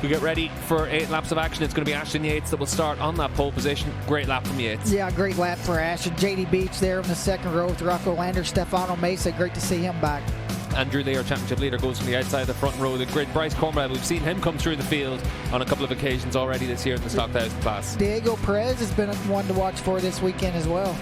We get ready for 8 laps of action. It's going to be Ashton Yates that will start on that pole position. Great lap from Yates. Yeah, great lap for Ashton. JD Beach there in the second row with Rocco Lander, Stefano Mesa. Great to see him back. Andrew Lee, our championship leader, goes from the outside of the front row. The grid, Bryce Cornwell, we've seen him come through the field on a couple of occasions already this year in the Stock 1000 class. Diego Perez has been one to watch for this weekend as well.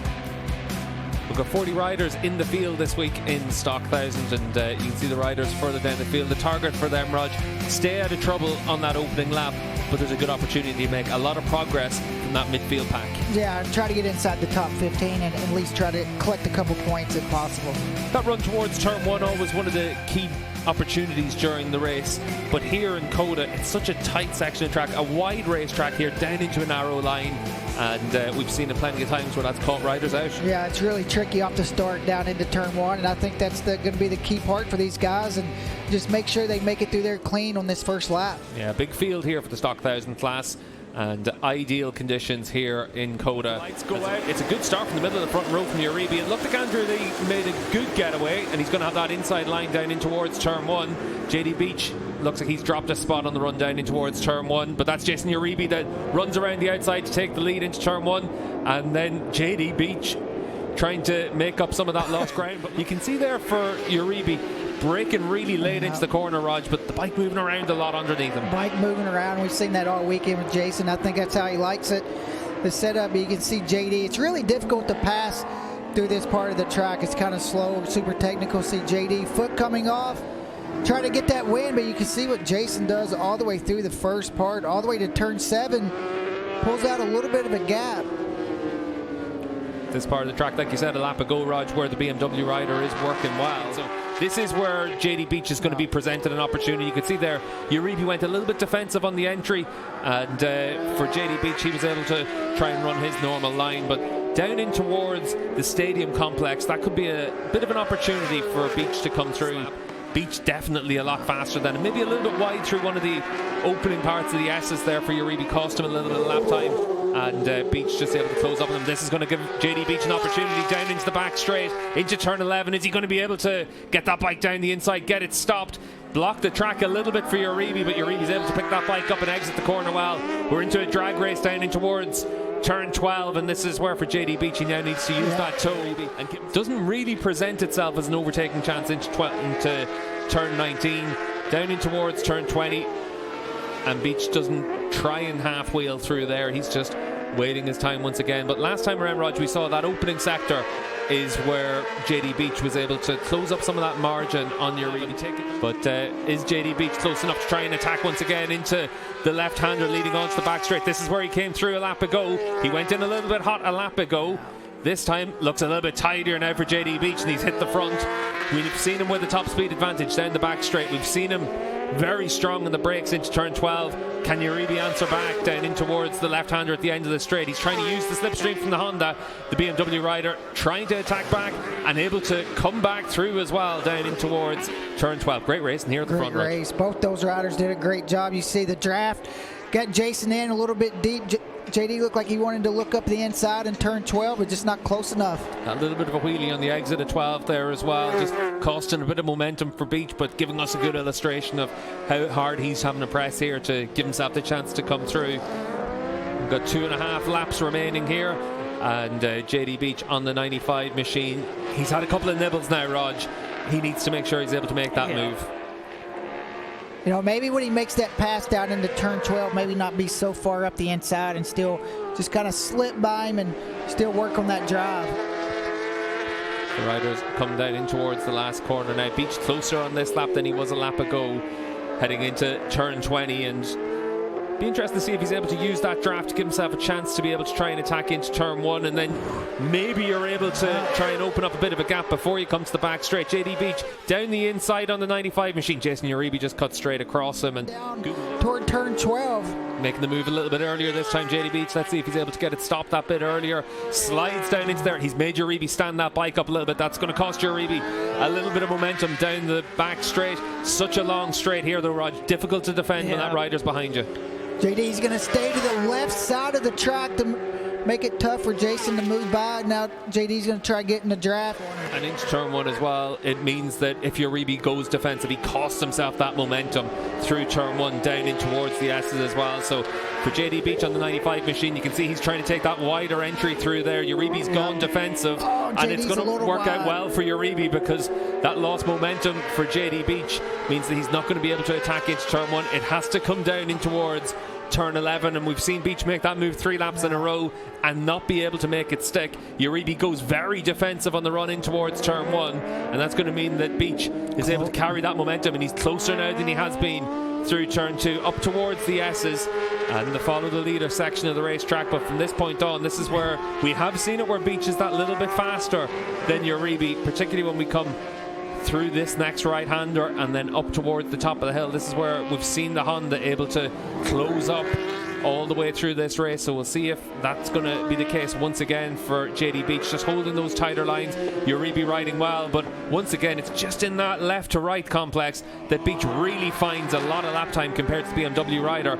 We've got 40 riders in the field this week in Stock 1000, and you can see the riders further down the field. The target for them, Rog, stay out of trouble on that opening lap, but there's a good opportunity to make a lot of progress from that midfield pack. Yeah, try to get inside the top 15 and at least try to collect a couple points if possible. That run towards turn 1 always one of the key opportunities during the race, but here in Coda it's such a tight section of track, a wide racetrack here down into a narrow line, and we've seen it plenty of times where that's caught riders out. Yeah, it's really tricky off the start down into turn 1, and I think that's going to be the key part for these guys, and just make sure they make it through there clean on this first lap. Yeah, big field here for the Stock 1000 class, and ideal conditions here in Coda. Lights go out. It's a good start from the middle of the front row from Uribe. It looked like Andrew Lee made a good getaway, and he's going to have that inside line down in towards turn 1. JD Beach looks like he's dropped a spot on the run down in towards turn 1, but that's Jason Uribe that runs around the outside to take the lead into turn 1, and then JD Beach trying to make up some of that lost ground. But you can see there for Uribe braking really late into the corner, Raj, but the bike moving around a lot underneath him. Bike moving around. We've seen that all weekend with Jason. I think that's how he likes it. The setup, you can see JD. It's really difficult to pass through this part of the track. It's kind of slow, super technical. See JD foot coming off, trying to get that win, but you can see what Jason does all the way through the first part, all the way to turn 7. Pulls out a little bit of a gap. This part of the track, like you said a lap ago, Raj, where the BMW rider is working well. So this is where JD Beach is going to be presented an opportunity. You could see there, Uribe went a little bit defensive on the entry, and for JD Beach, he was able to try and run his normal line. But down in towards the stadium complex, that could be a bit of an opportunity for Beach to come through. Beach definitely a lot faster than him. Maybe a little bit wide through one of the opening parts of the S's there for Uribe. Cost him a little bit of lap time, and Beach just able to close up on him. This is going to give JD Beach an opportunity down into the back straight, into turn 11. Is he going to be able to get that bike down the inside, get it stopped? Block the track a little bit for Uribe, but Uribe's able to pick that bike up and exit the corner well. We're into a drag race down in towards turn 12, and this is where for JD Beach he now needs to use that toe, and doesn't really present itself as an overtaking chance into turn 19, down in towards turn 20, and Beach doesn't try and half wheel through there. He's just waiting his time once again. But last time around, Rog, we saw that opening sector is where JD Beach was able to close up some of that margin on Uribe. But is JD Beach close enough to try and attack once again into the left-hander leading onto the back straight? This is where he came through a lap ago. He went in a little bit hot a lap ago. This time looks a little bit tidier now for JD Beach, and he's hit the front. We've seen him with a top speed advantage down the back straight. We've seen him very strong in the brakes into turn 12. Can Uribe answer back down in towards the left-hander at the end of the straight? He's trying to use the slipstream from the Honda. The BMW rider trying to attack back and able to come back through as well down in towards turn 12. Great race, and here at the front. Great race. Both those riders did a great job. You see the draft got Jason in a little bit deep. JD looked like he wanted to look up the inside in turn 12, but just not close enough. A little bit of a wheelie on the exit of 12 there as well, just costing a bit of momentum for Beach, but giving us a good illustration of how hard he's having to press here to give himself the chance to come through. We've got 2.5 laps remaining here, and JD Beach on the 95 machine. He's had a couple of nibbles now, Raj. He needs to make sure he's able to make that move. You know, maybe when he makes that pass down into turn 12, maybe not be so far up the inside and still just kind of slip by him and still work on that drive. The riders come down in towards the last corner now. Beach closer on this lap than he was a lap ago, heading into turn 20, and be interested to see if he's able to use that draft to give himself a chance to be able to try and attack into turn 1, and then maybe you're able to try and open up a bit of a gap before you come to the back straight. JD Beach down the inside on the 95 machine. Jason Uribe just cut straight across him and down toward turn 12. Making the move a little bit earlier this time, JD Beach. Let's see if he's able to get it stopped that bit earlier. Slides down into there. He's made Uribe stand that bike up a little bit. That's going to cost Uribe a little bit of momentum down the back straight. Such a long straight here though, Rog. Difficult to defend when that rider's behind you. JD's going to stay to the left side of the track to make it tough for Jason to move by. Now JD's going to try to get in the draft. And into turn one as well, it means that if Uribe goes defensive, he costs himself that momentum through turn one down in towards the S's as well. So for JD Beach on the 95 machine, you can see he's trying to take that wider entry through there. Uribe's gone defensive, and it's going to work out well for Uribe, because that lost momentum for JD Beach means that he's not going to be able to attack into turn one. It has to come down in towards turn 11, and we've seen Beach make that move 3 laps in a row and not be able to make it stick. Uribe goes very defensive on the run in towards turn 1, and that's going to mean that Beach is able to carry that momentum, and he's closer now than he has been through turn 2 up towards the S's and the follow the leader section of the racetrack. But from this point on, this is where we have seen it, where Beach is that little bit faster than Uribe, particularly when we come through this next right-hander and then up towards the top of the hill. This is where we've seen the Honda able to close up all the way through this race, so we'll see if that's going to be the case once again for JD Beach, just holding those tighter lines. Uribe riding well, but once again it's just in that left to right complex that Beach really finds a lot of lap time compared to the BMW rider.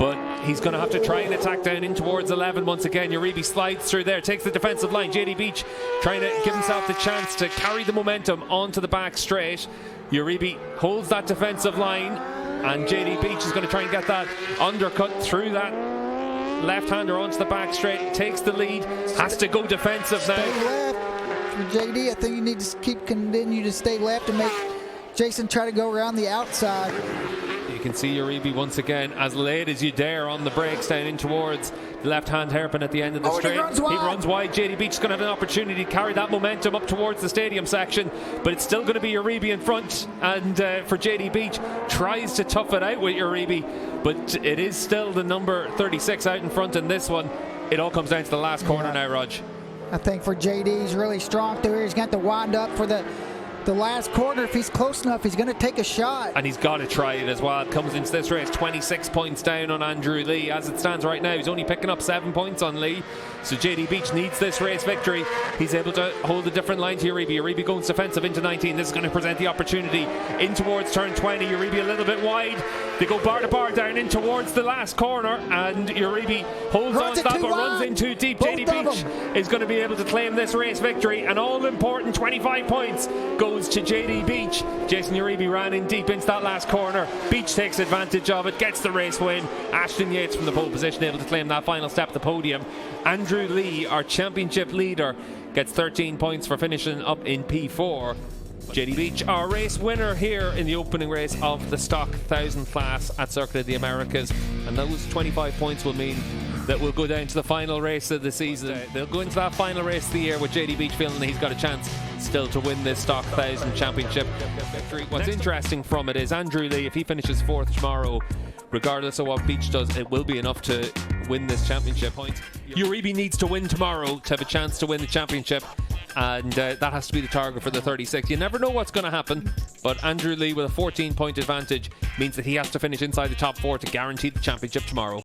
But he's going to have to try and attack down in towards 11 once again. Uribe slides through there, takes the defensive line. JD Beach trying to give himself the chance to carry the momentum onto the back straight. Uribe holds that defensive line, and JD Beach is going to try and get that undercut through that left-hander onto the back straight. Takes the lead, has to go defensive now. Stay left for JD. I think you need to continue to stay left and make Jason try to go around the outside. You can see Uribe once again as late as you dare on the brakes down in towards the left-hand hairpin at the end of the straight. He runs wide. JD Beach is going to have an opportunity to carry that momentum up towards the stadium section, but it's still going to be Uribe in front, and for JD Beach tries to tough it out with Uribe, but it is still the number 36 out in front in this one. It all comes down to the last corner now, Raj. I think for JD, he's really strong through here. He's got to wind up for the last corner. If he's close enough, he's going to take a shot. And he's got to try it as well. It comes into this race 26 points down on Andrew Lee. As it stands right now, he's only picking up 7 points on Lee. So JD Beach needs this race victory. He's able to hold a different line to Uribe. Uribe going defensive into 19. This is going to present the opportunity in towards turn 20. Uribe a little bit wide. They go bar to bar down in towards the last corner, and Uribe holds on to that but runs in too deep. JD Beach is going to be able to claim this race victory, and all important 25 points goes to JD Beach. Jason Uribe ran in deep into that last corner. Beach takes advantage of it, gets the race win. Ashton Yates from the pole position able to claim that final step at the podium. Andrew Lee, our championship leader, gets 13 points for finishing up in P4. JD Beach, our race winner here in the opening race of the Stock 1000 class at Circuit of the Americas, and those 25 points will mean that we'll go down to the final race of the season. They'll go into that final race of the year with JD Beach feeling that he's got a chance still to win this Stock 1000 championship. What's interesting from it is Andrew Lee, if he finishes 4th tomorrow, regardless of what Beach does, it will be enough to win this championship. Uribe needs to win tomorrow to have a chance to win the championship, and that has to be the target for the 36. You never know what's going to happen, but Andrew Lee with a 14-point advantage means that he has to finish inside the top 4 to guarantee the championship tomorrow.